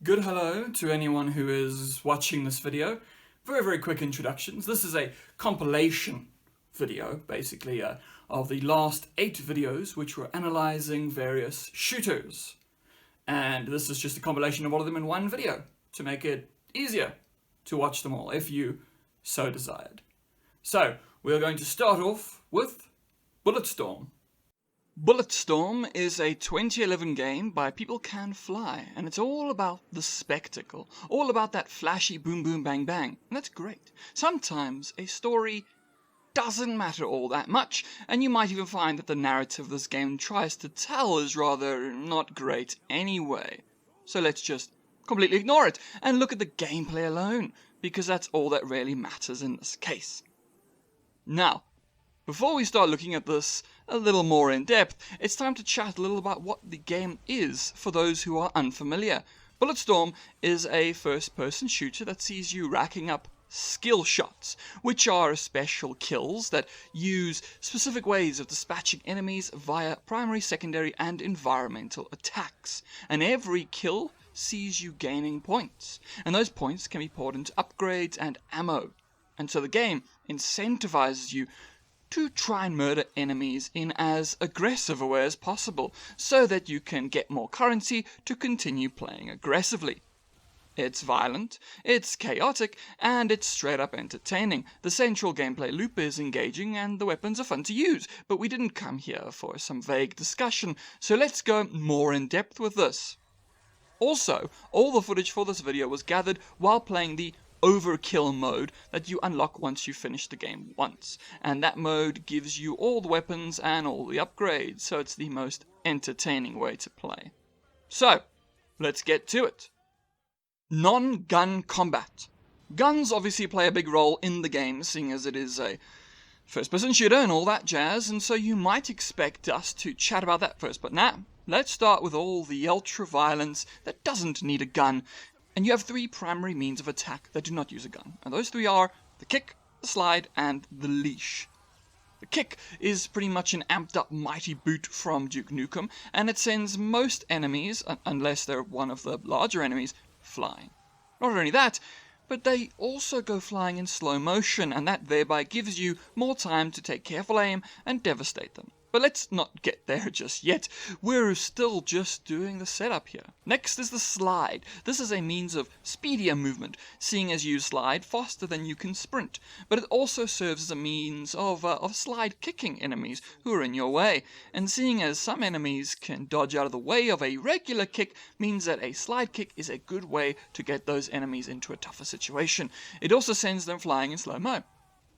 Good hello to anyone who is watching this video. Very quick introductions. This is a compilation video, basically, of the last 8 videos which were analysing various shooters. And this is just a compilation of all of them in one video to make it easier to watch them all if you so desired. So, we're going to start off with Bulletstorm. Bulletstorm is a 2011 game by People Can Fly, and it's all about the spectacle, all about that flashy boom boom bang bang, and that's great. Sometimes a story doesn't matter all that much, and you might even find that the narrative this game tries to tell is rather not great anyway. So let's just completely ignore it and look at the gameplay alone, because that's all that really matters in this case. Now, before we start looking at this a little more in depth, it's time to chat a little about what the game is for those who are unfamiliar. Bulletstorm is a first-person shooter that sees you racking up skill shots, which are special kills that use specific ways of dispatching enemies via primary, secondary, and environmental attacks. And every kill sees you gaining points, and those points can be poured into upgrades and ammo. And so the game incentivizes you to try and murder enemies in as aggressive a way as possible, so that you can get more currency to continue playing aggressively. It's violent, it's chaotic, and it's straight up entertaining. The central gameplay loop is engaging and the weapons are fun to use, but we didn't come here for some vague discussion, so let's go more in depth with this. Also, all the footage for this video was gathered while playing the overkill mode that you unlock once you finish the game once, and that mode gives you all the weapons and all the upgrades, so it's the most entertaining way to play. So, let's get to it. Non-gun combat. Guns obviously play a big role in the game, seeing as it is a first-person shooter and all that jazz, and so you might expect us to chat about that first, but nah, let's start with all the ultra-violence that doesn't need a gun. And you have 3 primary means of attack that do not use a gun. And those 3 are the kick, the slide, and the leash. The kick is pretty much an amped up mighty boot from Duke Nukem, and it sends most enemies, unless they're one of the larger enemies, flying. Not only that, but they also go flying in slow motion, and that thereby gives you more time to take careful aim and devastate them. But let's not get there just yet. We're still just doing the setup here. Next is the slide. This is a means of speedier movement, seeing as you slide faster than you can sprint. But it also serves as a means of slide kicking enemies who are in your way. And seeing as some enemies can dodge out of the way of a regular kick, means that a slide kick is a good way to get those enemies into a tougher situation. It also sends them flying in slow-mo.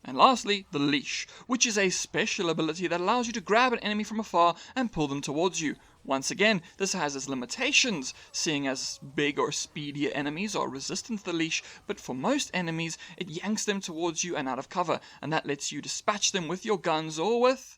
And lastly, the leash, which is a special ability that allows you to grab an enemy from afar and pull them towards you. Once again, this has its limitations, seeing as big or speedier enemies are resistant to the leash, but for most enemies, it yanks them towards you and out of cover, and that lets you dispatch them with your guns or with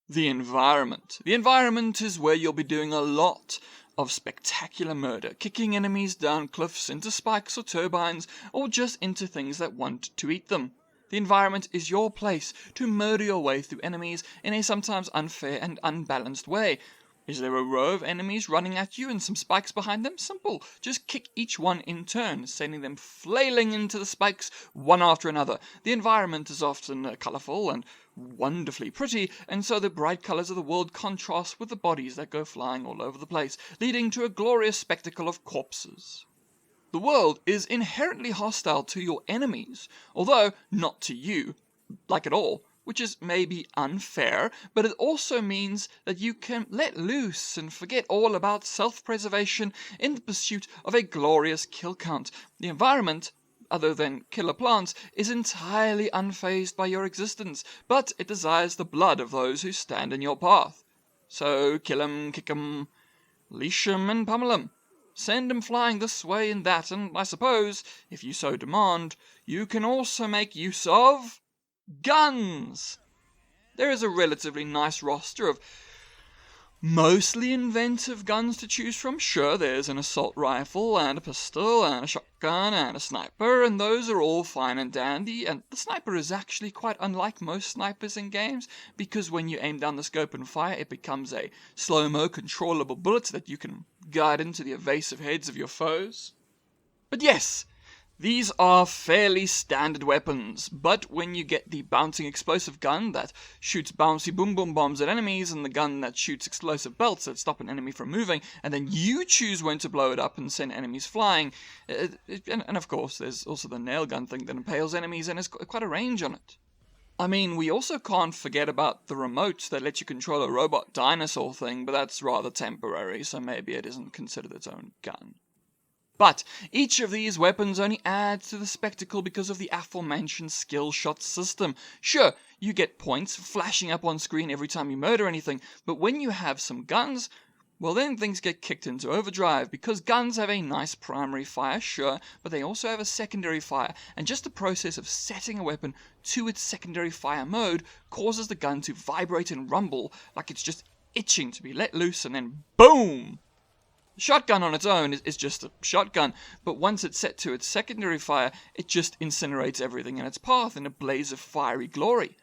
the environment. The environment is where you'll be doing a lot of spectacular murder, kicking enemies down cliffs into spikes or turbines, or just into things that want to eat them. The environment is your place to murder your way through enemies in a sometimes unfair and unbalanced way. Is there a row of enemies running at you and some spikes behind them? Simple. Just kick each one in turn, sending them flailing into the spikes one after another. The environment is often colourful and wonderfully pretty, and so the bright colours of the world contrast with the bodies that go flying all over the place, leading to a glorious spectacle of corpses. The world is inherently hostile to your enemies, although not to you, like at all, which is maybe unfair, but it also means that you can let loose and forget all about self-preservation in the pursuit of a glorious kill count. The environment, other than killer plants, is entirely unfazed by your existence, but it desires the blood of those who stand in your path. So kill 'em, kick 'em, leash 'em, and pummel 'em. Send 'em flying this way and that, and I suppose, if you so demand, you can also make use of guns. There is a relatively nice roster of mostly inventive guns to choose from. Sure, there's an assault rifle, and a pistol, and a shotgun, and a sniper, and those are all fine and dandy, and the sniper is actually quite unlike most snipers in games, because when you aim down the scope and fire, it becomes a slow-mo controllable bullet that you can guide into the evasive heads of your foes. But yes, these are fairly standard weapons, but when you get the bouncing explosive gun that shoots bouncy boom boom bombs at enemies, and the gun that shoots explosive belts that stop an enemy from moving, and then you choose when to blow it up and send enemies flying, and of course there's also the nail gun thing that impales enemies and has quite a range on it. I mean, we also can't forget about the remote that lets you control a robot dinosaur thing, but that's rather temporary, so maybe it isn't considered its own gun. But each of these weapons only adds to the spectacle because of the aforementioned skill shot system. Sure, you get points flashing up on screen every time you murder anything, but when you have some guns, well then things get kicked into overdrive, because guns have a nice primary fire, sure, but they also have a secondary fire, and just the process of setting a weapon to its secondary fire mode causes the gun to vibrate and rumble like it's just itching to be let loose, and then boom! Shotgun on its own is just a shotgun, but once it's set to its secondary fire, it just incinerates everything in its path in a blaze of fiery glory.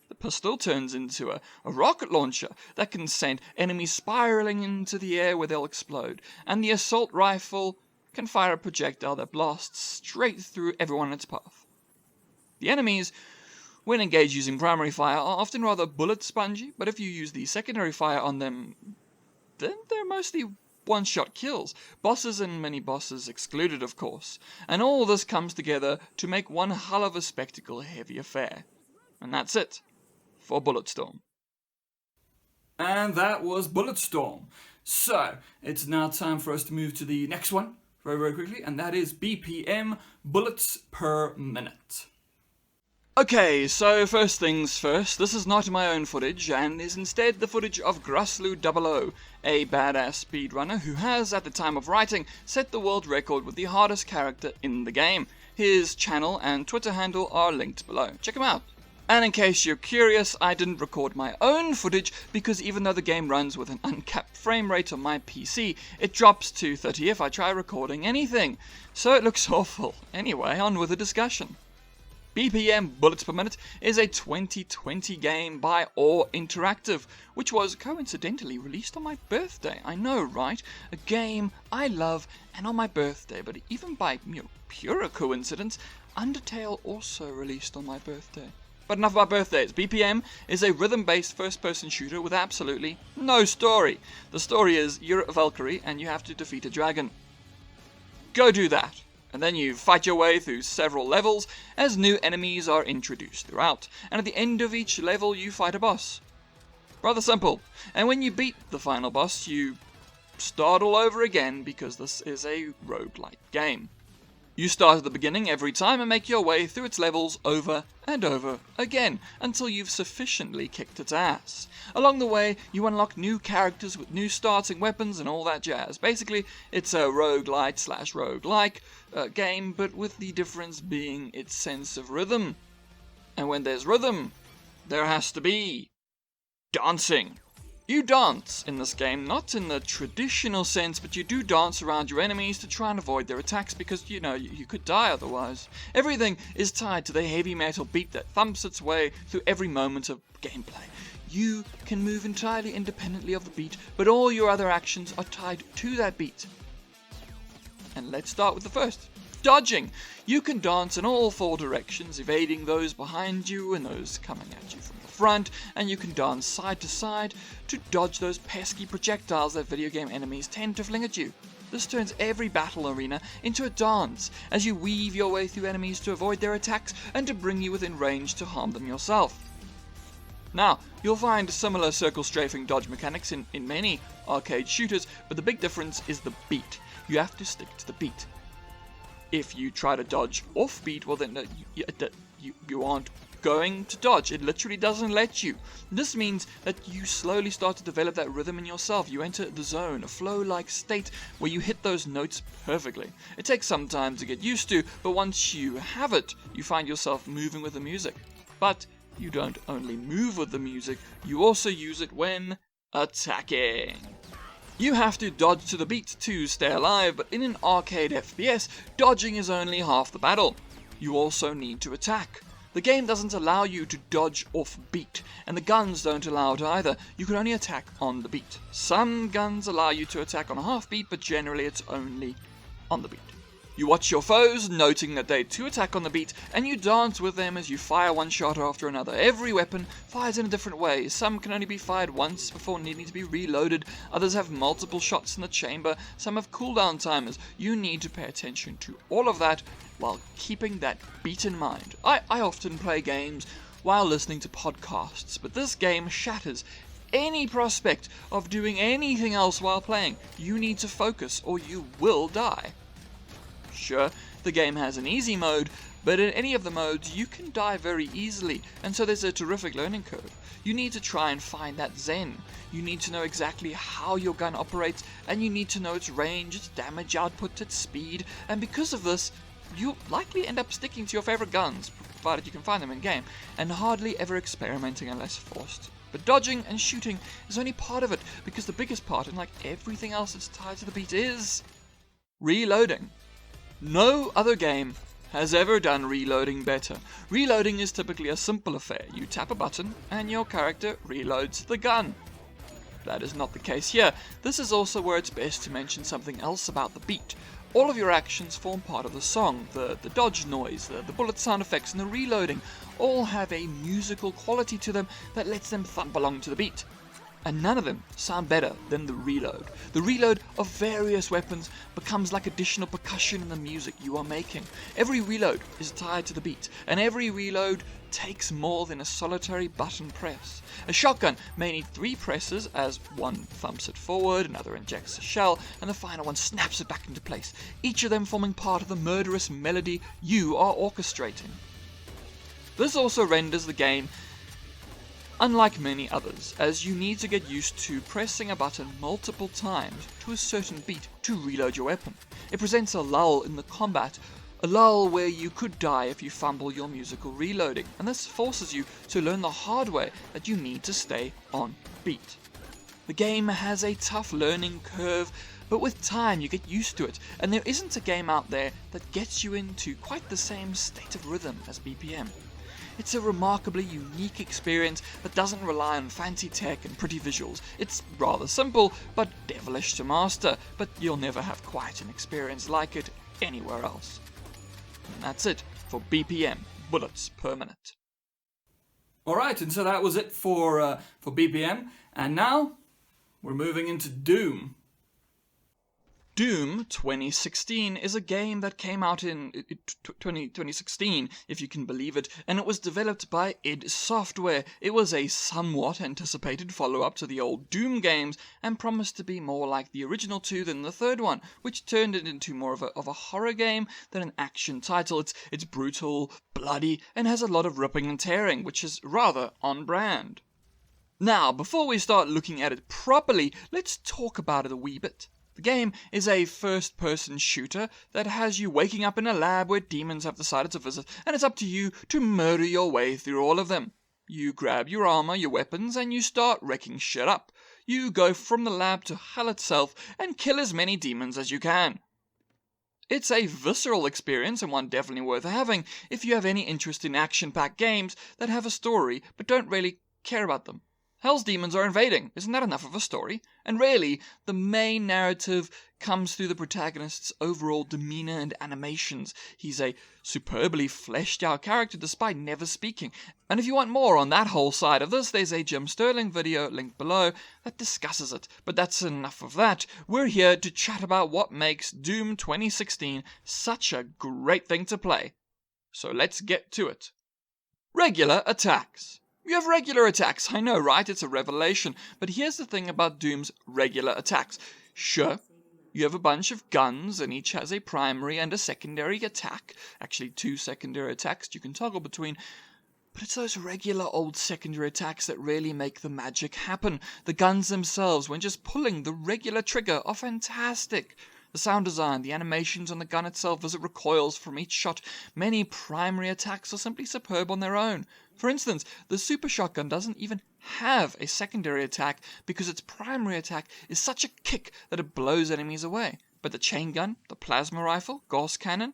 The pistol turns into a rocket launcher that can send enemies spiraling into the air where they'll explode, and the assault rifle can fire a projectile that blasts straight through everyone in its path. The enemies, when engaged using primary fire, are often rather bullet spongy, but if you use the secondary fire on them, then they're mostly one-shot kills, bosses and mini-bosses excluded, of course, and all this comes together to make one hell of a spectacle heavy affair. And that's it for Bulletstorm. And that was Bulletstorm. So, it's now time for us to move to the next one, very, very quickly, and that is BPM, bullets per minute. Okay, so first things first, this is not my own footage, and is instead the footage of Gruslu00, a badass speedrunner who has, at the time of writing, set the world record with the hardest character in the game. His channel and Twitter handle are linked below. Check him out. And in case you're curious, I didn't record my own footage because even though the game runs with an uncapped frame rate on my PC, it drops to 30 if I try recording anything. So it looks awful. Anyway, on with the discussion. BPM Bullets Per Minute is a 2020 game by Awe Interactive, which was coincidentally released on my birthday. I know, right? A game I love, and on my birthday, but even by pure coincidence, Undertale also released on my birthday. But enough about birthdays. BPM is a rhythm-based first-person shooter with absolutely no story. The story is you're a Valkyrie and you have to defeat a dragon. Go do that. And then you fight your way through several levels as new enemies are introduced throughout, and at the end of each level you fight a boss. Rather simple, and when you beat the final boss you start all over again because this is a roguelike game. You start at the beginning every time and make your way through its levels over and over again until you've sufficiently kicked its ass. Along the way, you unlock new characters with new starting weapons and all that jazz. Basically, it's a roguelite/roguelike game, but with the difference being its sense of rhythm. And when there's rhythm, there has to be dancing. You dance in this game, not in the traditional sense, but you do dance around your enemies to try and avoid their attacks because, you could die otherwise. Everything is tied to the heavy metal beat that thumps its way through every moment of gameplay. You can move entirely independently of the beat, but all your other actions are tied to that beat. And let's start with the first. Dodging. You can dance in all four directions, evading those behind you and those coming at you from the front, and you can dance side to side to dodge those pesky projectiles that video game enemies tend to fling at you. This turns every battle arena into a dance as you weave your way through enemies to avoid their attacks and to bring you within range to harm them yourself. Now, you'll find similar circle strafing dodge mechanics in many arcade shooters, but the big difference is the beat. You have to stick to the beat. If you try to dodge off beat, well then you aren't going to dodge. It literally doesn't let you. This means that you slowly start to develop that rhythm in yourself. You enter the zone, a flow-like state where you hit those notes perfectly. It takes some time to get used to, but once you have it, you find yourself moving with the music. But you don't only move with the music, you also use it when attacking. You have to dodge to the beat to stay alive, but in an arcade FPS, dodging is only half the battle. You also need to attack. The game doesn't allow you to dodge off beat, and the guns don't allow it either. You can only attack on the beat. Some guns allow you to attack on a half beat, but generally it's only on the beat. You watch your foes, noting that they too attack on the beat, and you dance with them as you fire one shot after another. Every weapon fires in a different way. Some can only be fired once before needing to be reloaded. Others have multiple shots in the chamber. Some have cooldown timers. You need to pay attention to all of that while keeping that beat in mind. I often play games while listening to podcasts, but this game shatters any prospect of doing anything else while playing. You need to focus or you will die. Sure, the game has an easy mode, but in any of the modes you can die very easily, and so there's a terrific learning curve. You need to try and find that zen. You need to know exactly how your gun operates, and you need to know its range, its damage output, its speed, and because of this, you'll likely end up sticking to your favorite guns, provided you can find them in-game, and hardly ever experimenting unless forced. But dodging and shooting is only part of it, because the biggest part, and like everything else that's tied to the beat, is reloading. No other game has ever done reloading better. Reloading is typically a simple affair. You tap a button and your character reloads the gun. That is not the case here. This is also where it's best to mention something else about the beat. All of your actions form part of the song. The dodge noise, the bullet sound effects, and the reloading all have a musical quality to them that lets them thump along to the beat. And none of them sound better than the reload. The reload of various weapons becomes like additional percussion in the music you are making. Every reload is tied to the beat, and every reload takes more than a solitary button press. A shotgun may need 3 presses, as one thumps it forward, another injects a shell, and the final one snaps it back into place, each of them forming part of the murderous melody you are orchestrating. This also renders the game unlike many others, as you need to get used to pressing a button multiple times to a certain beat to reload your weapon. It presents a lull in the combat, a lull where you could die if you fumble your musical reloading, and this forces you to learn the hard way that you need to stay on beat. The game has a tough learning curve, but with time you get used to it, and there isn't a game out there that gets you into quite the same state of rhythm as BPM. It's a remarkably unique experience that doesn't rely on fancy tech and pretty visuals. It's rather simple, but devilish to master, but you'll never have quite an experience like it anywhere else. And that's it for BPM, bullets per minute. Alright, and so that was it for BPM, and now we're moving into Doom. Doom 2016 is a game that came out in 2016, if you can believe it, and it was developed by id Software. It was a somewhat anticipated follow-up to the old Doom games, and promised to be more like the original 2 than the third one, which turned it into more of a horror game than an action title. It's brutal, bloody, and has a lot of ripping and tearing, which is rather on brand. Now, before we start looking at it properly, let's talk about it a wee bit. The game is a first-person shooter that has you waking up in a lab where demons have decided to visit, and it's up to you to murder your way through all of them. You grab your armor, your weapons, and you start wrecking shit up. You go from the lab to hell itself and kill as many demons as you can. It's a visceral experience, and one definitely worth having if you have any interest in action-packed games that have a story but don't really care about them. Hell's demons are invading. Isn't that enough of a story? And really, the main narrative comes through the protagonist's overall demeanor and animations. He's a superbly fleshed out character despite never speaking. And if you want more on that whole side of this, there's a Jim Sterling video linked below that discusses it. But that's enough of that. We're here to chat about what makes Doom 2016 such a great thing to play. So let's get to it. Regular attacks. You have regular attacks, I know, right? It's a revelation. But here's the thing about Doom's regular attacks. Sure, you have a bunch of guns, and each has a primary and a secondary attack. Actually, 2 secondary attacks you can toggle between. But it's those regular old secondary attacks that really make the magic happen. The guns themselves, when just pulling the regular trigger, are fantastic. The sound design, the animations on the gun itself as it recoils from each shot. Many primary attacks are simply superb on their own. For instance, the super shotgun doesn't even have a secondary attack because its primary attack is such a kick that it blows enemies away. But the chain gun, the plasma rifle, Gauss cannon,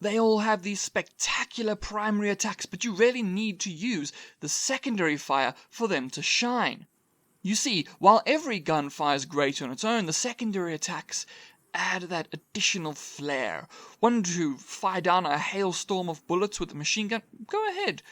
they all have these spectacular primary attacks, but you really need to use the secondary fire for them to shine. You see, while every gun fires great on its own, the secondary attacks add that additional flair, want to fire down a hailstorm of bullets with a machine gun, go ahead.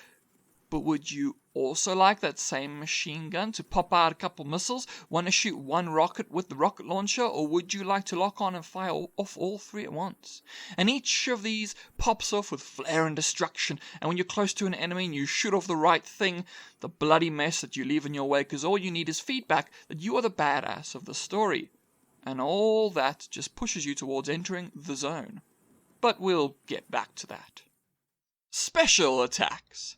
But would you also like that same machine gun to pop out a couple missiles, want to shoot one rocket with the rocket launcher, or would you like to lock on and fire off all three at once? And each of these pops off with flair and destruction, and when you're close to an enemy and you shoot off the right thing, the bloody mess that you leave in your wake is all you need is feedback that you are the badass of the story. And all that just pushes you towards entering the zone. But we'll get back to that. Special attacks.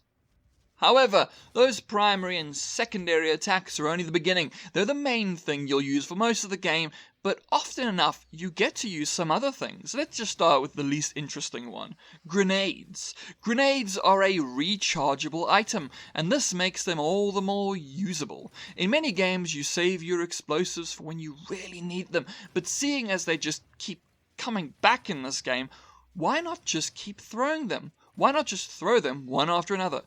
However, those primary and secondary attacks are only the beginning. They're the main thing you'll use for most of the game, but often enough you get to use some other things. Let's just start with the least interesting one. Grenades. Grenades are a rechargeable item, and this makes them all the more usable. In many games you save your explosives for when you really need them, but seeing as they just keep coming back in this game, why not just keep throwing them? Why not just throw them one after another?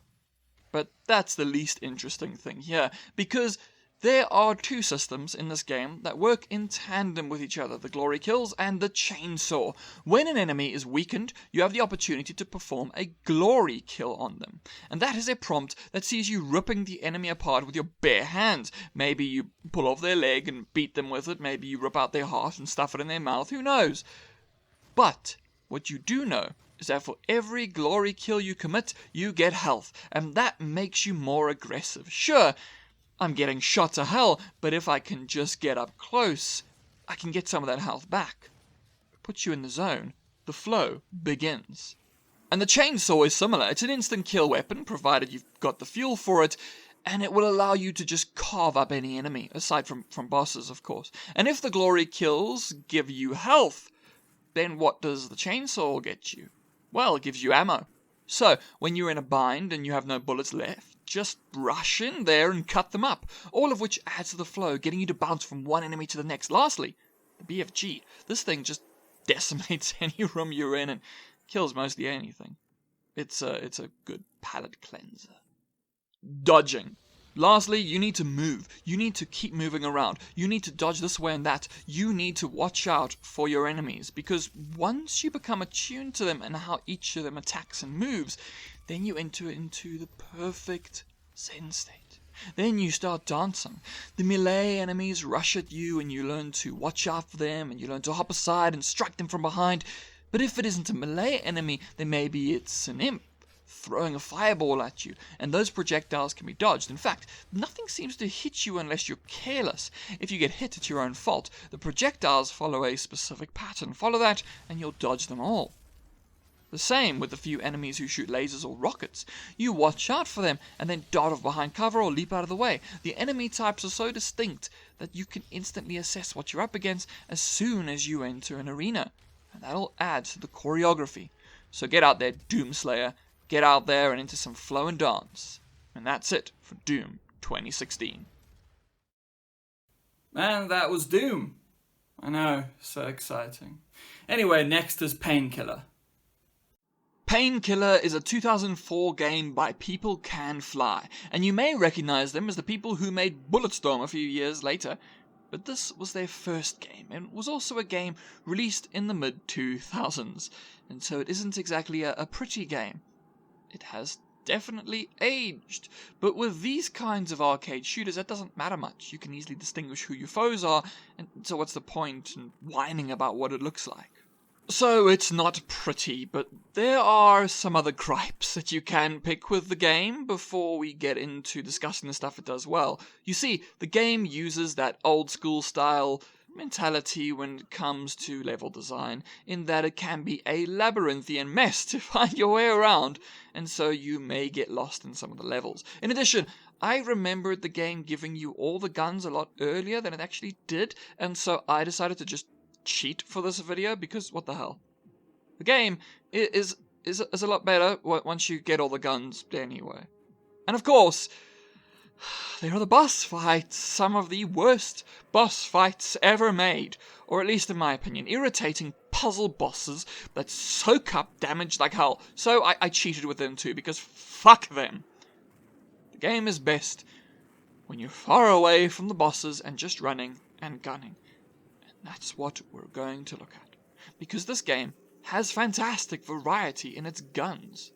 But that's the least interesting thing here, because there are two systems in this game that work in tandem with each other, the glory kills and the chainsaw. When an enemy is weakened, you have the opportunity to perform a glory kill on them. And that is a prompt that sees you ripping the enemy apart with your bare hands. Maybe you pull off their leg and beat them with it, maybe you rip out their heart and stuff it in their mouth, who knows? But what you do know is that for every glory kill you commit, you get health, and that makes you more aggressive. Sure, I'm getting shot to hell, but if I can just get up close, I can get some of that health back. Puts you in the zone. The flow begins. And the chainsaw is similar. It's an instant kill weapon, provided you've got the fuel for it, and it will allow you to just carve up any enemy, aside from bosses, of course. And if the glory kills give you health, then what does the chainsaw get you? Well, it gives you ammo. So, when you're in a bind and you have no bullets left, just rush in there and cut them up, all of which adds to the flow, getting you to bounce from one enemy to the next. Lastly, the BFG. This thing just decimates any room you're in and kills mostly anything. It's a good palate cleanser. Dodging. Lastly, you need to move. You need to keep moving around. You need to dodge this way and that. You need to watch out for your enemies, because once you become attuned to them and how each of them attacks and moves, then you enter into the perfect Zen state. Then you start dancing. The melee enemies rush at you and you learn to watch out for them and you learn to hop aside and strike them from behind. But if it isn't a melee enemy, then maybe it's an imp throwing a fireball at you, and those projectiles can be dodged. In fact, nothing seems to hit you unless you're careless. If you get hit, it's your own fault. The projectiles follow a specific pattern. Follow that, and you'll dodge them all. The same with the few enemies who shoot lasers or rockets. You watch out for them, and then dart off behind cover or leap out of the way. The enemy types are so distinct that you can instantly assess what you're up against as soon as you enter an arena, and that'll add to the choreography. So get out there, Doomslayer. Get out there and into some flow and dance. And that's it for Doom 2016. And that was Doom. I know, so exciting. Anyway, next is Painkiller. Painkiller is a 2004 game by People Can Fly, and you may recognize them as the people who made Bulletstorm a few years later. But this was their first game, and was also a game released in the mid-2000s, and so it isn't exactly a pretty game. It has definitely aged, but with these kinds of arcade shooters, that doesn't matter much. You can easily distinguish who your foes are, and so what's the point in whining about what it looks like? So it's not pretty, but there are some other gripes that you can pick with the game before we get into discussing the stuff it does well. You see, the game uses that old school style mentality when it comes to level design, in that it can be a labyrinthian mess to find your way around, and so you may get lost in some of the levels. In addition, I remembered the game giving you all the guns a lot earlier than it actually did, and so I decided to just cheat for this video, because what the hell. The game is a lot better once you get all the guns anyway. And of course, there are the boss fights, some of the worst boss fights ever made, or at least in my opinion, irritating puzzle bosses that soak up damage like hell. So I cheated with them too, because fuck them. The game is best when you're far away from the bosses and just running and gunning. That's what we're going to look at, because this game has fantastic variety in its guns.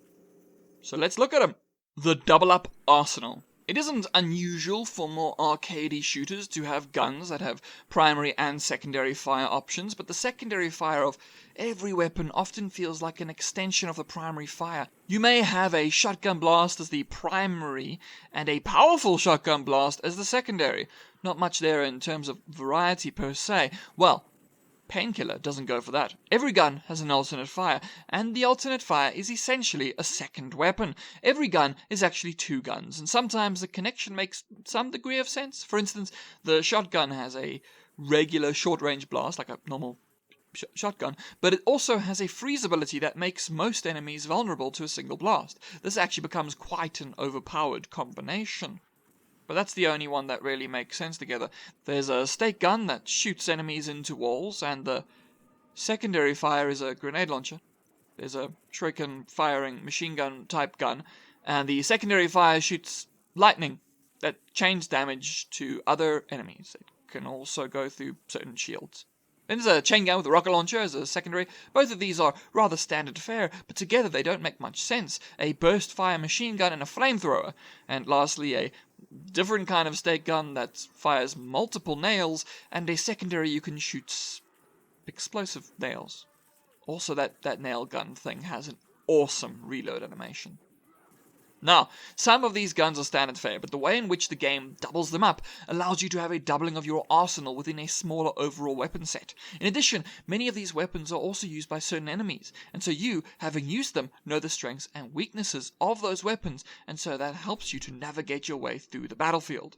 So let's look at them. The Double Up Arsenal. It isn't unusual for more arcadey shooters to have guns that have primary and secondary fire options, but the secondary fire of every weapon often feels like an extension of the primary fire. You may have a shotgun blast as the primary and a powerful shotgun blast as the secondary. Not much there in terms of variety per se. Well, Painkiller doesn't go for that. Every gun has an alternate fire, and the alternate fire is essentially a second weapon. Every gun is actually two guns, and sometimes the connection makes some degree of sense. For instance, the shotgun has a regular short-range blast, like a normal shotgun, but it also has a freeze ability that makes most enemies vulnerable to a single blast. This actually becomes quite an overpowered combination. But that's the only one that really makes sense together. There's a stake gun that shoots enemies into walls, and the secondary fire is a grenade launcher. There's a shuriken firing machine gun type gun, and the secondary fire shoots lightning that chains damage to other enemies. It can also go through certain shields. Then there's a chain gun with a rocket launcher as a secondary. Both of these are rather standard fare, but together they don't make much sense. A burst fire machine gun and a flamethrower. And lastly, a different kind of stake gun that fires multiple nails, and a secondary you can shoot explosive nails. Also, that nail gun thing has an awesome reload animation. Now, some of these guns are standard fare, but the way in which the game doubles them up allows you to have a doubling of your arsenal within a smaller overall weapon set. In addition, many of these weapons are also used by certain enemies, and so you, having used them, know the strengths and weaknesses of those weapons, and so that helps you to navigate your way through the battlefield.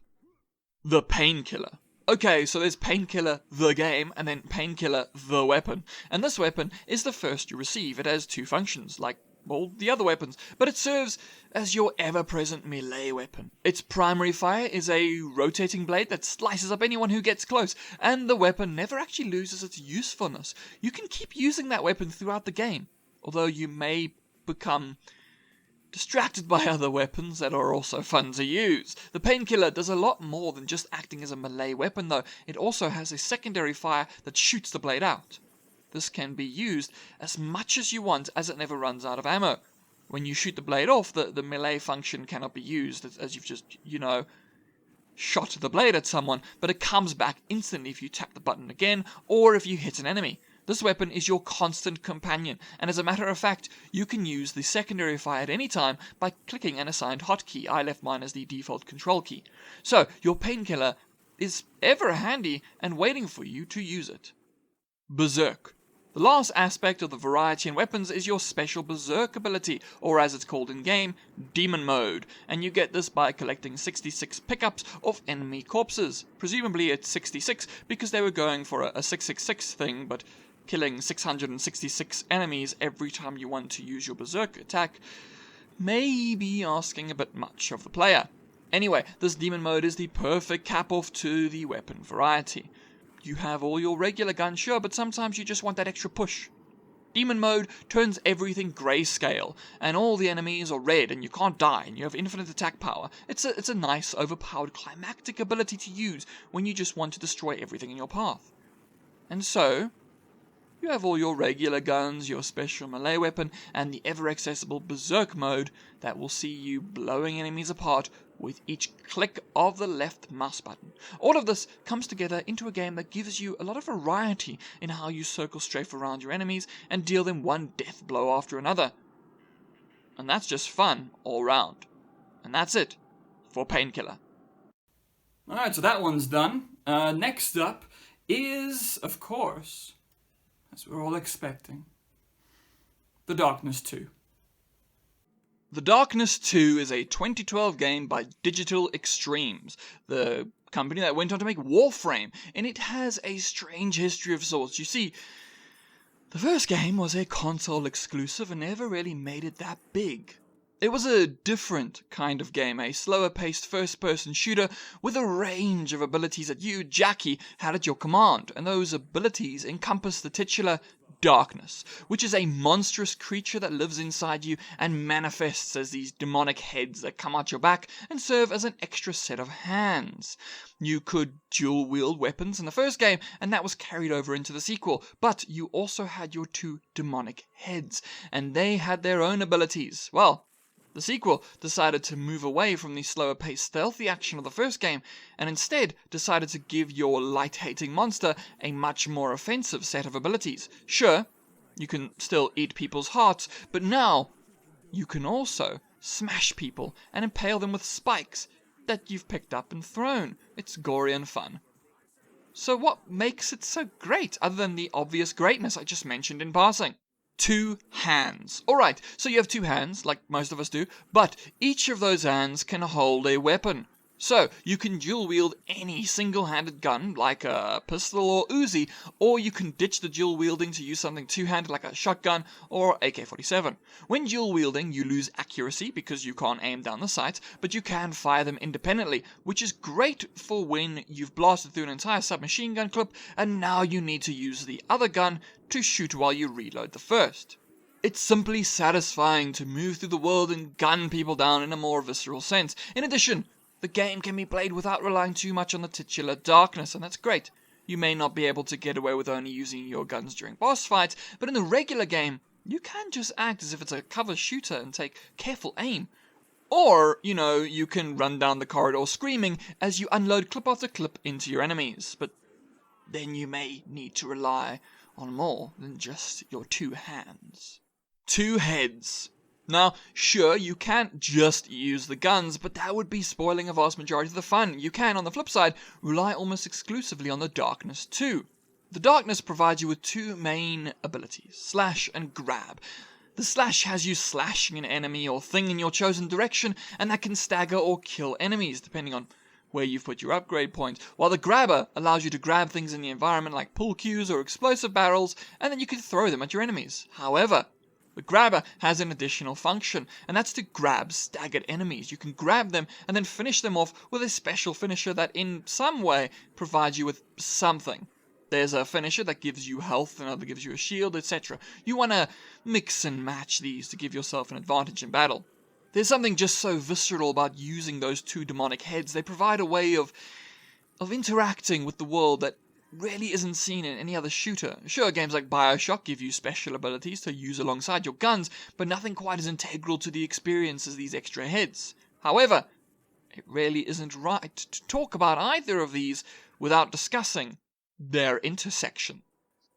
The Painkiller. Okay, so there's Painkiller the game, and then Painkiller the weapon. And this weapon is the first you receive. It has two functions, like all the other weapons, but it serves as your ever-present melee weapon. Its primary fire is a rotating blade that slices up anyone who gets close, and the weapon never actually loses its usefulness. You can keep using that weapon throughout the game, although you may become distracted by other weapons that are also fun to use. The Painkiller does a lot more than just acting as a melee weapon, though. It also has a secondary fire that shoots the blade out. This can be used as much as you want, as it never runs out of ammo. When you shoot the blade off, the melee function cannot be used, as you've just, shot the blade at someone, but it comes back instantly if you tap the button again, or if you hit an enemy. This weapon is your constant companion, and as a matter of fact, you can use the secondary fire at any time by clicking an assigned hotkey. I left mine as the default control key. So, your Painkiller is ever handy and waiting for you to use it. Berserk. The last aspect of the variety in weapons is your special Berserk ability, or as it's called in-game, Demon Mode, and you get this by collecting 66 pickups of enemy corpses. Presumably it's 66 because they were going for a 666 thing, but killing 666 enemies every time you want to use your Berserk attack may be asking a bit much of the player. Anyway, this Demon Mode is the perfect cap-off to the weapon variety. You have all your regular guns, sure, but sometimes you just want that extra push. Demon Mode turns everything grayscale, and all the enemies are red, and you can't die, and you have infinite attack power. It's a nice, overpowered, climactic ability to use when you just want to destroy everything in your path. And so, you have all your regular guns, your special melee weapon, and the ever-accessible Berserk Mode that will see you blowing enemies apart with each click of the left mouse button. All of this comes together into a game that gives you a lot of variety in how you circle strafe around your enemies and deal them one death blow after another. And that's just fun all round. And that's it for Painkiller. Alright, so that one's done. Next up is, of course, as we're all expecting, The Darkness 2. The Darkness 2 is a 2012 game by Digital Extremes, the company that went on to make Warframe, and it has a strange history of sorts. You see, the first game was a console exclusive and never really made it that big. It was a different kind of game, a slower-paced first-person shooter with a range of abilities that you, Jackie, had at your command, and those abilities encompass the titular darkness, which is a monstrous creature that lives inside you and manifests as these demonic heads that come out your back and serve as an extra set of hands. You could dual wield weapons in the first game, and that was carried over into the sequel, but you also had your two demonic heads, and they had their own abilities. Well, the sequel decided to move away from the slower-paced stealthy action of the first game, and instead decided to give your light-hating monster a much more offensive set of abilities. Sure, you can still eat people's hearts, but now you can also smash people and impale them with spikes that you've picked up and thrown. It's gory and fun. So what makes it so great, other than the obvious greatness I just mentioned in passing? 2 hands. Alright, so you have 2 hands, like most of us do, but each of those hands can hold a weapon. So, you can dual wield any single-handed gun, like a pistol or Uzi, or you can ditch the dual wielding to use something two-handed like a shotgun or AK-47. When dual wielding, you lose accuracy because you can't aim down the sights, but you can fire them independently, which is great for when you've blasted through an entire submachine gun clip and now you need to use the other gun to shoot while you reload the first. It's simply satisfying to move through the world and gun people down in a more visceral sense. In addition, the game can be played without relying too much on the titular darkness, and that's great. You may not be able to get away with only using your guns during boss fights, but in the regular game, you can just act as if it's a cover shooter and take careful aim. Or, you can run down the corridor screaming as you unload clip after clip into your enemies, but then you may need to rely on more than just your 2 hands. 2 heads. Now, sure, you can't just use the guns, but that would be spoiling a vast majority of the fun. You can, on the flip side, rely almost exclusively on the darkness too. The darkness provides you with 2 main abilities, slash and grab. The slash has you slashing an enemy or thing in your chosen direction, and that can stagger or kill enemies, depending on where you've put your upgrade points, while the grabber allows you to grab things in the environment like pool cues or explosive barrels, and then you can throw them at your enemies. However, the grabber has an additional function, and that's to grab staggered enemies. You can grab them and then finish them off with a special finisher that in some way provides you with something. There's a finisher that gives you health, another gives you a shield, etc. You want to mix and match these to give yourself an advantage in battle. There's something just so visceral about using those 2 demonic heads. They provide a way of interacting with the world that really isn't seen in any other shooter. Sure, games like BioShock give you special abilities to use alongside your guns, but nothing quite as integral to the experience as these extra heads. However, it really isn't right to talk about either of these without discussing their intersection.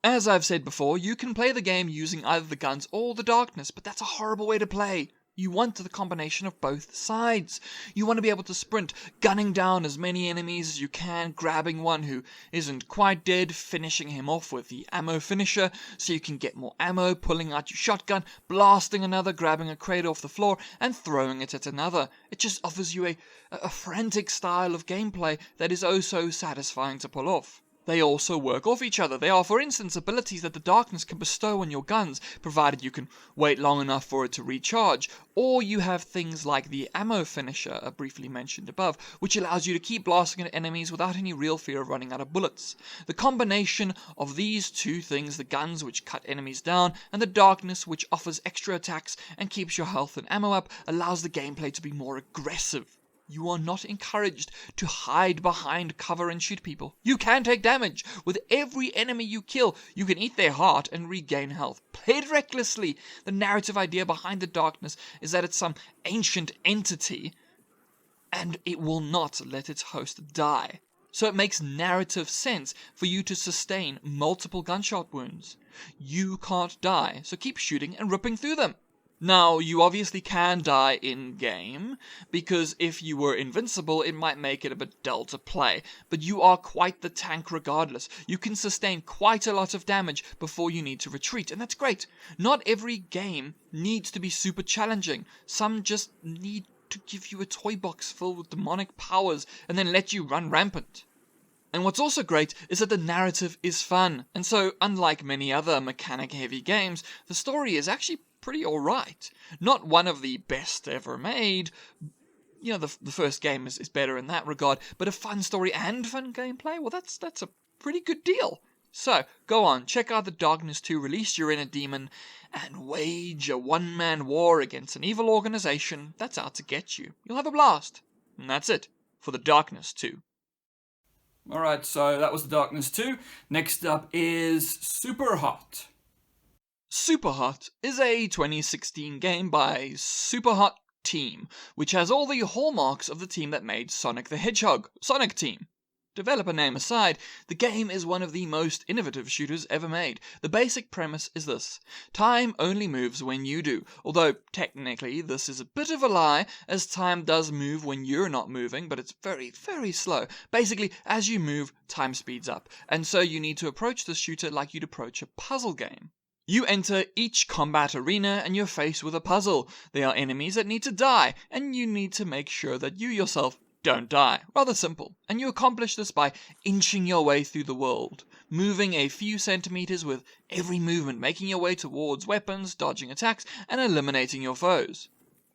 As I've said before, you can play the game using either the guns or the darkness, but that's a horrible way to play. You want the combination of both sides. You want to be able to sprint, gunning down as many enemies as you can, grabbing one who isn't quite dead, finishing him off with the ammo finisher so you can get more ammo, pulling out your shotgun, blasting another, grabbing a crate off the floor, and throwing it at another. It just offers you a frantic style of gameplay that is oh so satisfying to pull off. They also work off each other. They are, for instance, abilities that the darkness can bestow on your guns, provided you can wait long enough for it to recharge. Or you have things like the ammo finisher, briefly mentioned above, which allows you to keep blasting at enemies without any real fear of running out of bullets. The combination of these 2 things, the guns which cut enemies down, and the darkness which offers extra attacks and keeps your health and ammo up, allows the gameplay to be more aggressive. You are not encouraged to hide behind cover and shoot people. You can take damage. With every enemy you kill, you can eat their heart and regain health. Played recklessly. The narrative idea behind the darkness is that it's some ancient entity, and it will not let its host die. So it makes narrative sense for you to sustain multiple gunshot wounds. You can't die, so keep shooting and ripping through them. Now, you obviously can die in-game, because if you were invincible, it might make it a bit dull to play, but you are quite the tank regardless. You can sustain quite a lot of damage before you need to retreat, and that's great. Not every game needs to be super challenging. Some just need to give you a toy box filled with demonic powers and then let you run rampant. And what's also great is that the narrative is fun, and so, unlike many other mechanic-heavy games, the story is actually pretty alright. Not one of the best ever made. The first game is better in that regard, but a fun story and fun gameplay, well, that's a pretty good deal. So, go on, check out the Darkness 2, release your inner demon, and wage a one-man war against an evil organization that's out to get you. You'll have a blast. And that's it for the Darkness 2. Alright, so that was the Darkness 2. Next up is Superhot. Superhot is a 2016 game by Superhot Team, which has all the hallmarks of the team that made Sonic the Hedgehog, Sonic Team. Developer name aside, the game is one of the most innovative shooters ever made. The basic premise is this: time only moves when you do, although technically this is a bit of a lie, as time does move when you're not moving, but it's very, very slow. Basically, as you move, time speeds up, and so you need to approach the shooter like you'd approach a puzzle game. You enter each combat arena and you're faced with a puzzle. There are enemies that need to die, and you need to make sure that you yourself don't die. Rather simple. And you accomplish this by inching your way through the world, moving a few centimeters with every movement, making your way towards weapons, dodging attacks, and eliminating your foes.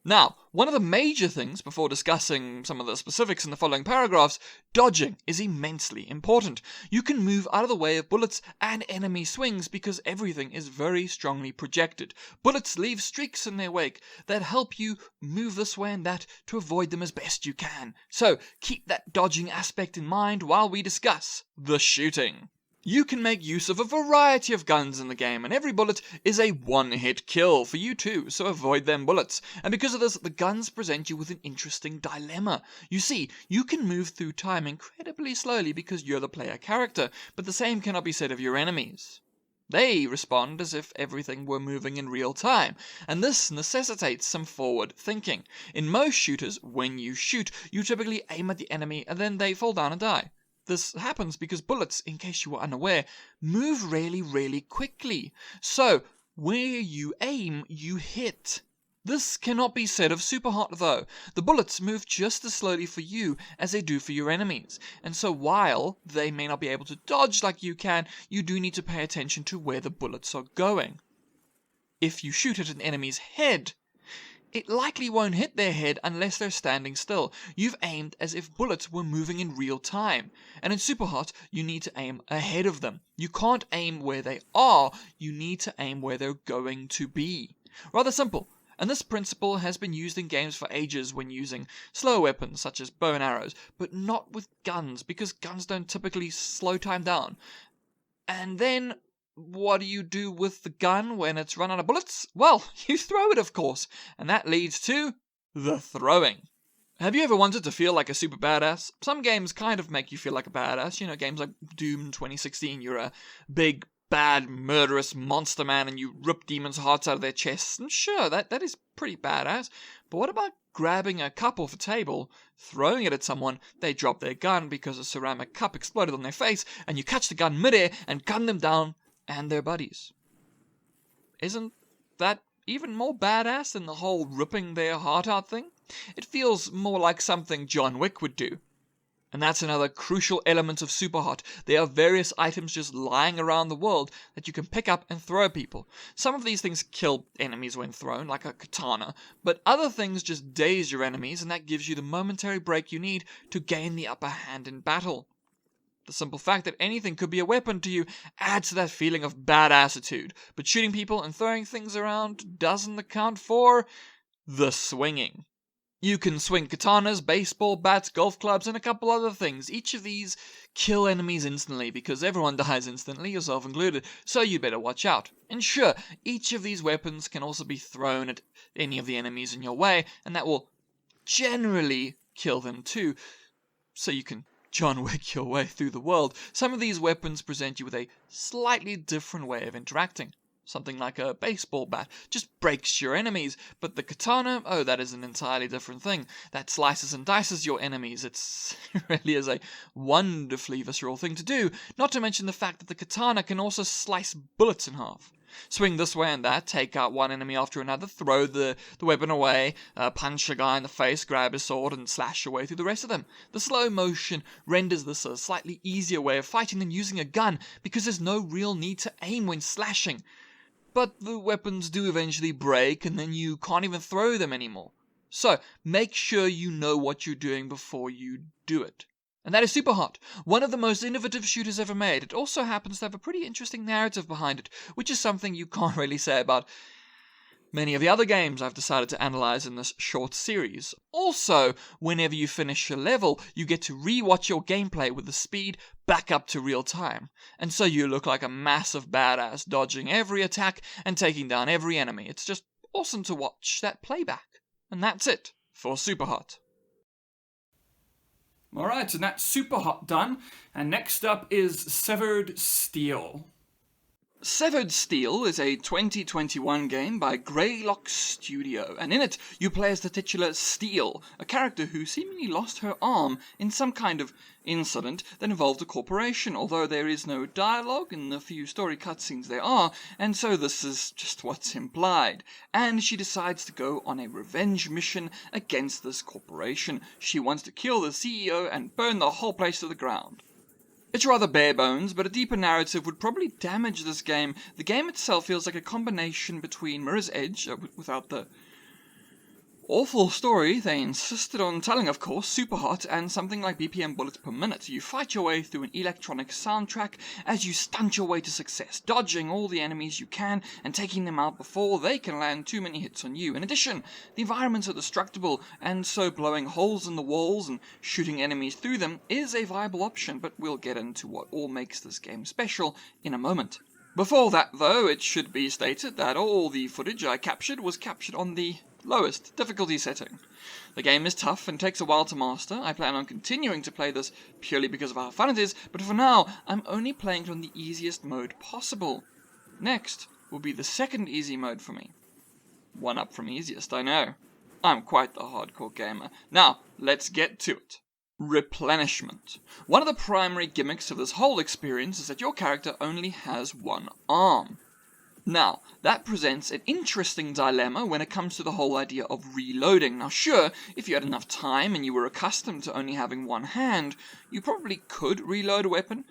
Now, one of the major things, before discussing some of the specifics in the following paragraphs, dodging is immensely important. You can move out of the way of bullets and enemy swings because everything is very strongly projected. Bullets leave streaks in their wake that help you move this way and that to avoid them as best you can. So, keep that dodging aspect in mind while we discuss the shooting. You can make use of a variety of guns in the game, and every bullet is a one-hit kill for you too, so avoid them bullets. And because of this, the guns present you with an interesting dilemma. You see, you can move through time incredibly slowly because you're the player character, but the same cannot be said of your enemies. They respond as if everything were moving in real time, and this necessitates some forward thinking. In most shooters, when you shoot, you typically aim at the enemy and then they fall down and die. This happens because bullets, in case you were unaware, move really, really quickly. So, where you aim, you hit. This cannot be said of Superhot though. The bullets move just as slowly for you as they do for your enemies. And so while they may not be able to dodge like you can, you do need to pay attention to where the bullets are going. If you shoot at an enemy's head, it likely won't hit their head unless they're standing still. You've aimed as if bullets were moving in real time. And in Superhot, you need to aim ahead of them. You can't aim where they are, you need to aim where they're going to be. Rather simple. And this principle has been used in games for ages when using slow weapons such as bow and arrows, but not with guns, because guns don't typically slow time down. And then, what do you do with the gun when it's run out of bullets? Well, you throw it, of course, and that leads to the throwing. Have you ever wanted to feel like a super badass? Some games kind of make you feel like a badass. You know, games like Doom 2016, you're a big, bad, murderous monster man and you rip demons' hearts out of their chests. And sure, that is pretty badass. But what about grabbing a cup off a table, throwing it at someone, they drop their gun because a ceramic cup exploded on their face, and you catch the gun midair and gun them down and their buddies? Isn't that even more badass than the whole ripping their heart out thing? It feels more like something John Wick would do. And that's another crucial element of Superhot. There are various items just lying around the world that you can pick up and throw at people. Some of these things kill enemies when thrown, like a katana, but other things just daze your enemies, and that gives you the momentary break you need to gain the upper hand in battle. The simple fact that anything could be a weapon to you adds to that feeling of badassitude, but shooting people and throwing things around doesn't account for the swinging. You can swing katanas, baseball bats, golf clubs, and a couple other things. Each of these kill enemies instantly, because everyone dies instantly, yourself included, so you better watch out. And sure, each of these weapons can also be thrown at any of the enemies in your way, and that will generally kill them too, so you can John Wick your way through the world. Some of these weapons present you with a slightly different way of interacting. Something like a baseball bat just breaks your enemies, but the katana, oh, that is an entirely different thing. That slices and dices your enemies. It really is a wonderfully visceral thing to do, not to mention the fact that the katana can also slice bullets in half. Swing this way and that, take out one enemy after another, throw the weapon away, punch a guy in the face, grab his sword, and slash your way through the rest of them. The slow motion renders this a slightly easier way of fighting than using a gun, because there's no real need to aim when slashing. But the weapons do eventually break, and then you can't even throw them anymore. So, make sure you know what you're doing before you do it. And that is Superhot, one of the most innovative shooters ever made. It also happens to have a pretty interesting narrative behind it, which is something you can't really say about many of the other games I've decided to analyze in this short series. Also, whenever you finish a level, you get to re-watch your gameplay with the speed back up to real time. And so you look like a massive badass, dodging every attack and taking down every enemy. It's just awesome to watch that playback. And that's it for Superhot. Alright, and that's Superhot done. And next up is Severed Steel. Severed Steel is a 2021 game by Greylock Studio, and in it you play as the titular Steel, a character who seemingly lost her arm in some kind of incident that involved a corporation, although there is no dialogue in the few story cutscenes there are, and so this is just what's implied. And she decides to go on a revenge mission against this corporation. She wants to kill the CEO and burn the whole place to the ground. It's rather bare bones, but a deeper narrative would probably damage this game. The game itself feels like a combination between Mirror's Edge, without the awful story they insisted on telling, of course, Superhot, and something like BPM bullets per minute. You fight your way through an electronic soundtrack as you stunt your way to success, dodging all the enemies you can and taking them out before they can land too many hits on you. In addition, the environments are destructible, and so blowing holes in the walls and shooting enemies through them is a viable option, but we'll get into what all makes this game special in a moment. Before that, though, it should be stated that all the footage I captured was captured on the lowest difficulty setting. The game is tough and takes a while to master. I plan on continuing to play this purely because of how fun it is, but for now, I'm only playing it on the easiest mode possible. Next will be the second easy mode for me. One up from easiest, I know. I'm quite the hardcore gamer. Now, let's get to it. Replenishment. One of the primary gimmicks of this whole experience is that your character only has one arm. Now, that presents an interesting dilemma when it comes to the whole idea of reloading. Now sure, if you had enough time and you were accustomed to only having one hand, you probably could reload a weapon,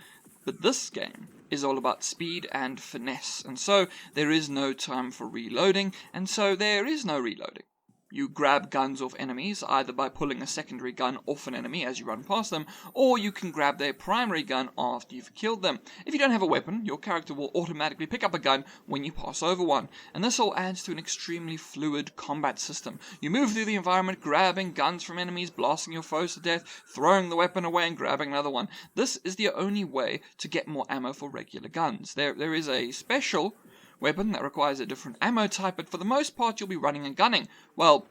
but this game is all about speed and finesse, and so there is no time for reloading, and so there is no reloading. You grab guns off enemies, either by pulling a secondary gun off an enemy as you run past them, or you can grab their primary gun after you've killed them. If you don't have a weapon, your character will automatically pick up a gun when you pass over one, and this all adds to an extremely fluid combat system. You move through the environment, grabbing guns from enemies, blasting your foes to death, throwing the weapon away and grabbing another one. This is the only way to get more ammo for regular guns. There is a special weapon that requires a different ammo type, but for the most part you'll be running and gunning. Well,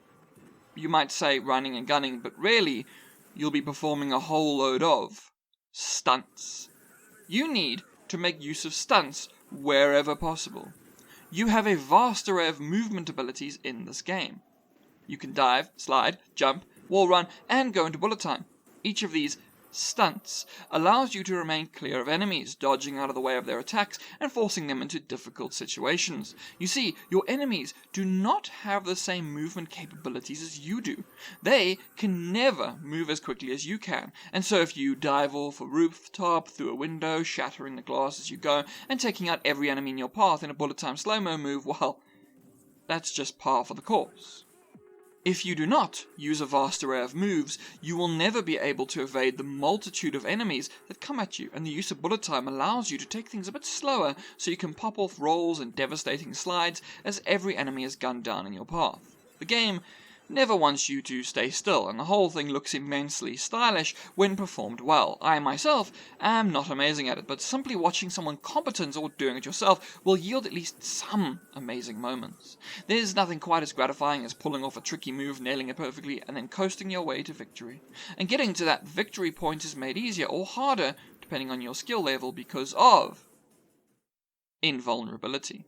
you might say running and gunning, but really you'll be performing a whole load of stunts. You need to make use of stunts wherever possible. You have a vast array of movement abilities in this game. You can dive, slide, jump, wall run, and go into bullet time. Each of these stunts allows you to remain clear of enemies, dodging out of the way of their attacks and forcing them into difficult situations. You see, your enemies do not have the same movement capabilities as you do. They can never move as quickly as you can, and so if you dive off a rooftop, through a window, shattering the glass as you go, and taking out every enemy in your path in a bullet time slow-mo move, well, that's just par for the course. If you do not use a vast array of moves, you will never be able to evade the multitude of enemies that come at you, and the use of bullet time allows you to take things a bit slower so you can pop off rolls and devastating slides as every enemy is gunned down in your path. The game never wants you to stay still, and the whole thing looks immensely stylish when performed well. I myself am not amazing at it, but simply watching someone competent or doing it yourself will yield at least some amazing moments. There's nothing quite as gratifying as pulling off a tricky move, nailing it perfectly, and then coasting your way to victory. And getting to that victory point is made easier or harder depending on your skill level because of invulnerability.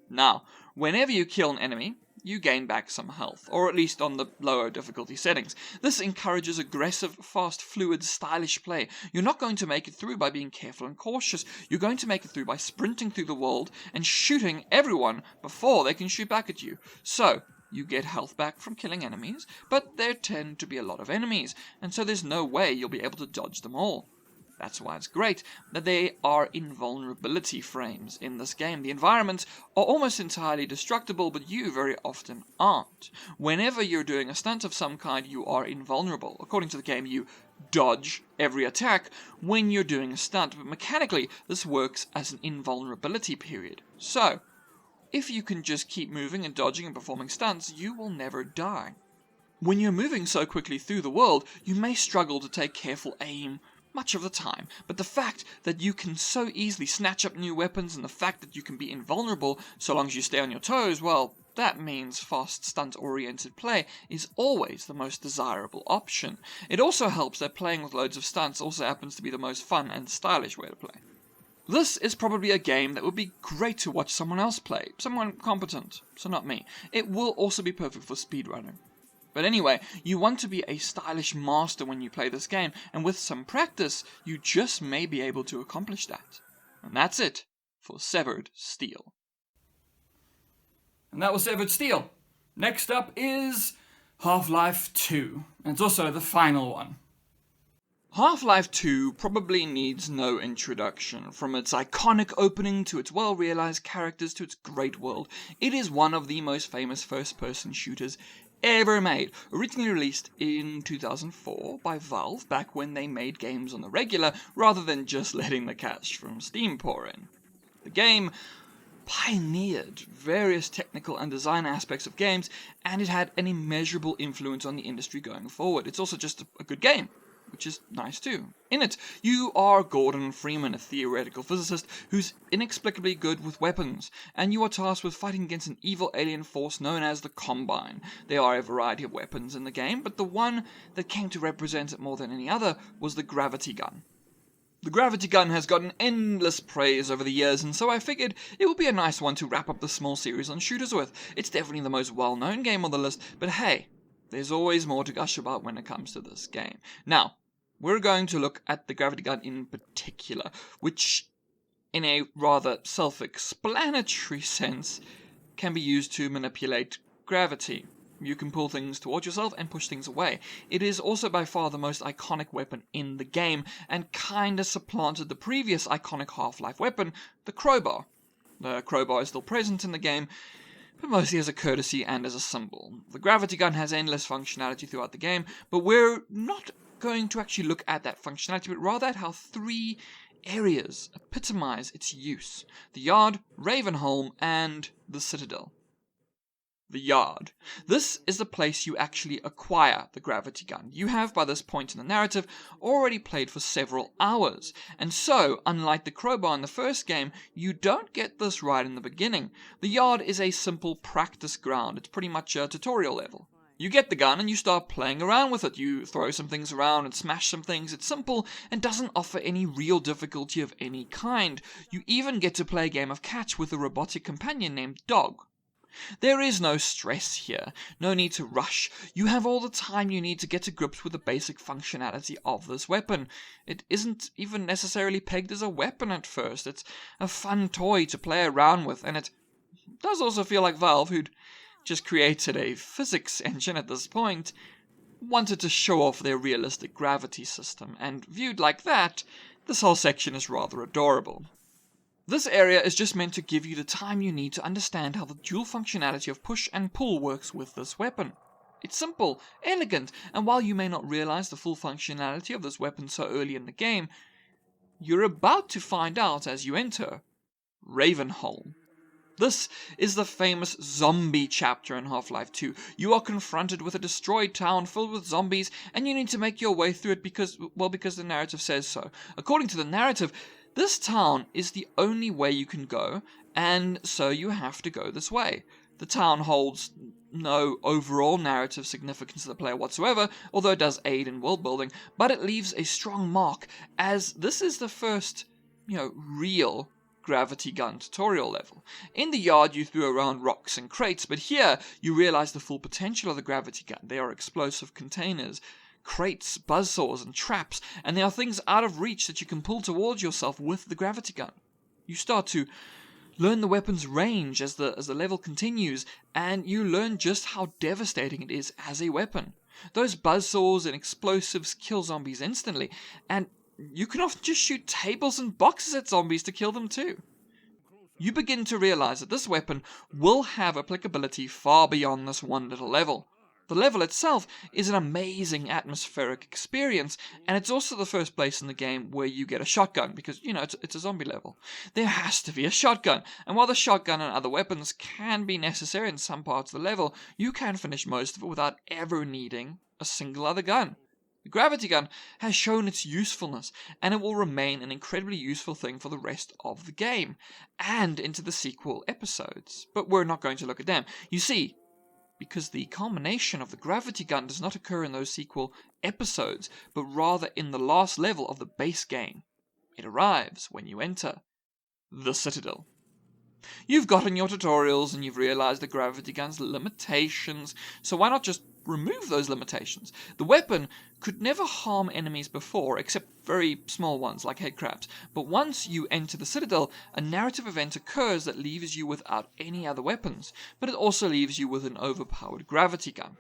Now, whenever you kill an enemy, you gain back some health, or at least on the lower difficulty settings. This encourages aggressive, fast, fluid, stylish play. You're not going to make it through by being careful and cautious. You're going to make it through by sprinting through the world and shooting everyone before they can shoot back at you. So, you get health back from killing enemies, but there tend to be a lot of enemies, and so there's no way you'll be able to dodge them all. That's why it's great that there are invulnerability frames in this game. The environments are almost entirely destructible, but you very often aren't. Whenever you're doing a stunt of some kind, you are invulnerable. According to the game, you dodge every attack when you're doing a stunt, but mechanically, this works as an invulnerability period. So, if you can just keep moving and dodging and performing stunts, you will never die. When you're moving so quickly through the world, you may struggle to take careful aim much of the time, but the fact that you can so easily snatch up new weapons and the fact that you can be invulnerable so long as you stay on your toes, well, that means fast stunt-oriented play is always the most desirable option. It also helps that playing with loads of stunts also happens to be the most fun and stylish way to play. This is probably a game that would be great to watch someone else play, someone competent, so not me. It will also be perfect for speedrunning. But anyway, you want to be a stylish master when you play this game, and with some practice, you just may be able to accomplish that. And that's it for Severed Steel. And that was Severed Steel. Next up is Half-Life 2, and it's also the final one. Half-Life 2 probably needs no introduction. From its iconic opening to its well-realized characters to its great world, it is one of the most famous first-person shooters ever made, originally released in 2004 by Valve back when they made games on the regular rather than just letting the cash from Steam pour in. The game pioneered various technical and design aspects of games, and it had an immeasurable influence on the industry going forward. It's also just a good game, which is nice too. In it, you are Gordon Freeman, a theoretical physicist who's inexplicably good with weapons, and you are tasked with fighting against an evil alien force known as the Combine. There are a variety of weapons in the game, but the one that came to represent it more than any other was the gravity gun. The gravity gun has gotten endless praise over the years, and so I figured it would be a nice one to wrap up the small series on shooters with. It's definitely the most well-known game on the list, but hey, there's always more to gush about when it comes to this game. Now, we're going to look at the gravity gun in particular, which, in a rather self-explanatory sense, can be used to manipulate gravity. You can pull things towards yourself and push things away. It is also by far the most iconic weapon in the game, and kinda supplanted the previous iconic Half-Life weapon, the crowbar. The crowbar is still present in the game, but mostly as a courtesy and as a symbol. The gravity gun has endless functionality throughout the game, but we're not going to actually look at that functionality, but rather at how three areas epitomize its use: the Yard, Ravenholm, and the Citadel. The Yard. This is the place you actually acquire the gravity gun. You have, by this point in the narrative, already played for several hours, and so, unlike the crowbar in the first game, you don't get this right in the beginning. The Yard is a simple practice ground. It's pretty much a tutorial level. You get the gun and you start playing around with it. You throw some things around and smash some things. It's simple and doesn't offer any real difficulty of any kind. You even get to play a game of catch with a robotic companion named Dog. There is no stress here, no need to rush. You have all the time you need to get to grips with the basic functionality of this weapon. It isn't even necessarily pegged as a weapon at first. It's a fun toy to play around with, and it does also feel like Valve, who'd just created a physics engine at this point, wanted to show off their realistic gravity system, and viewed like that, this whole section is rather adorable. This area is just meant to give you the time you need to understand how the dual functionality of push and pull works with this weapon. It's simple, elegant, and while you may not realize the full functionality of this weapon so early in the game, you're about to find out as you enter Ravenholm. This is the famous zombie chapter in Half-Life 2. You are confronted with a destroyed town filled with zombies, and you need to make your way through it because the narrative says so. According to the narrative, this town is the only way you can go, and so you have to go this way. The town holds no overall narrative significance to the player whatsoever, although it does aid in world building, but it leaves a strong mark, as this is the first, real gravity gun tutorial level. In the Yard, you threw around rocks and crates, but here you realize the full potential of the gravity gun. They are explosive containers, crates, buzzsaws, and traps, and there are things out of reach that you can pull towards yourself with the gravity gun. You start to learn the weapon's range as the level continues, and you learn just how devastating it is as a weapon. Those buzzsaws and explosives kill zombies instantly, and you can often just shoot tables and boxes at zombies to kill them too. You begin to realize that this weapon will have applicability far beyond this one little level. The level itself is an amazing atmospheric experience, and it's also the first place in the game where you get a shotgun, because, it's a zombie level. There has to be a shotgun, and while the shotgun and other weapons can be necessary in some parts of the level, you can finish most of it without ever needing a single other gun. The gravity gun has shown its usefulness, and it will remain an incredibly useful thing for the rest of the game, and into the sequel episodes. But we're not going to look at them. You see, because the culmination of the gravity gun does not occur in those sequel episodes, but rather in the last level of the base game. It arrives when you enter the Citadel. You've gotten your tutorials and you've realized the gravity gun's limitations, so why not just remove those limitations? The weapon could never harm enemies before, except very small ones like headcrabs, but once you enter the Citadel, a narrative event occurs that leaves you without any other weapons, but it also leaves you with an overpowered gravity gun.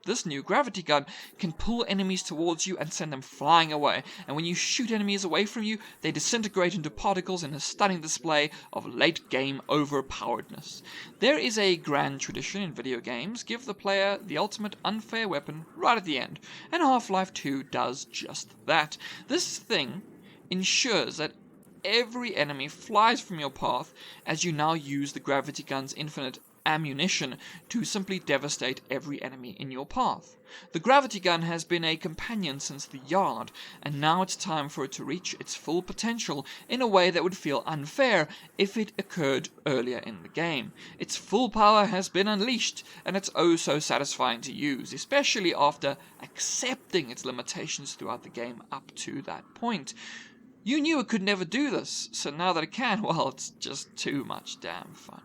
This new gravity gun can pull enemies towards you and send them flying away, and when you shoot enemies away from you, they disintegrate into particles in a stunning display of late-game overpoweredness. There is a grand tradition in video games: give the player the ultimate unfair weapon right at the end, and Half-Life 2 does just that. This thing ensures that every enemy flies from your path as you now use the gravity gun's infinite ammunition to simply devastate every enemy in your path. The gravity gun has been a companion since the Yard, and now it's time for it to reach its full potential in a way that would feel unfair if it occurred earlier in the game. Its full power has been unleashed, and it's oh so satisfying to use, especially after accepting its limitations throughout the game up to that point. You knew it could never do this, so now that it can, well, it's just too much damn fun.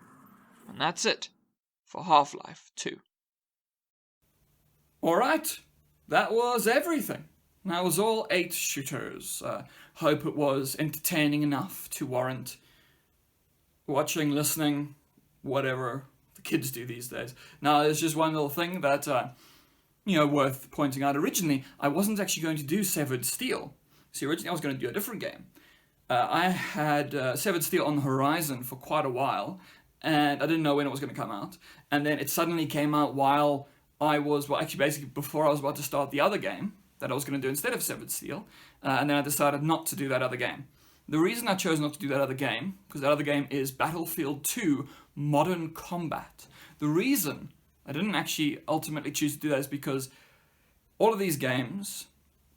And that's it for Half-Life 2. Alright, that was everything. That was all 8 shooters. Hope it was entertaining enough to warrant watching, listening, whatever the kids do these days. Now, there's just one little thing that, worth pointing out. Originally, I wasn't actually going to do Severed Steel. See, originally I was going to do a different game. I had Severed Steel on the horizon for quite a while, and I didn't know when it was going to come out. And then it suddenly came out while I was, basically before I was about to start the other game that I was going to do instead of Severed Steel. And then I decided not to do that other game. The reason I chose not to do that other game, because that other game is Battlefield 2 Modern Combat. The reason I didn't actually ultimately choose to do that is because all of these games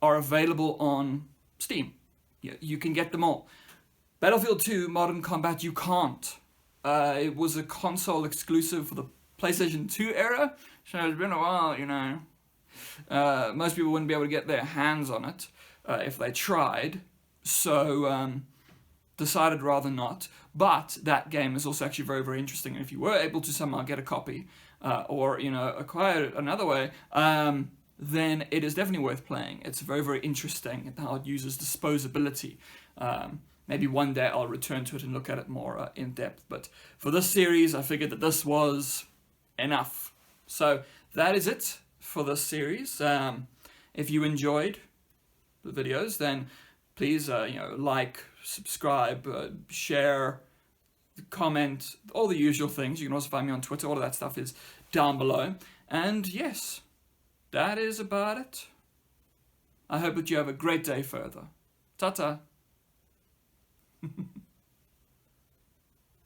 are available on Steam. You can get them all. Battlefield 2 Modern Combat, you can't. It was a console exclusive for the PlayStation 2 era, so it's been a while, Most people wouldn't be able to get their hands on it if they tried, so decided rather not. But that game is also actually very, very interesting, and if you were able to somehow get a copy or acquire it another way, then it is definitely worth playing. It's very, very interesting how it uses disposability. Maybe one day I'll return to it and look at it more in depth. But for this series, I figured that this was enough. So that is it for this series. If you enjoyed the videos, then please, like, subscribe, share, comment, all the usual things. You can also find me on Twitter. All of that stuff is down below. And yes, that is about it. I hope that you have a great day further. Ta-ta.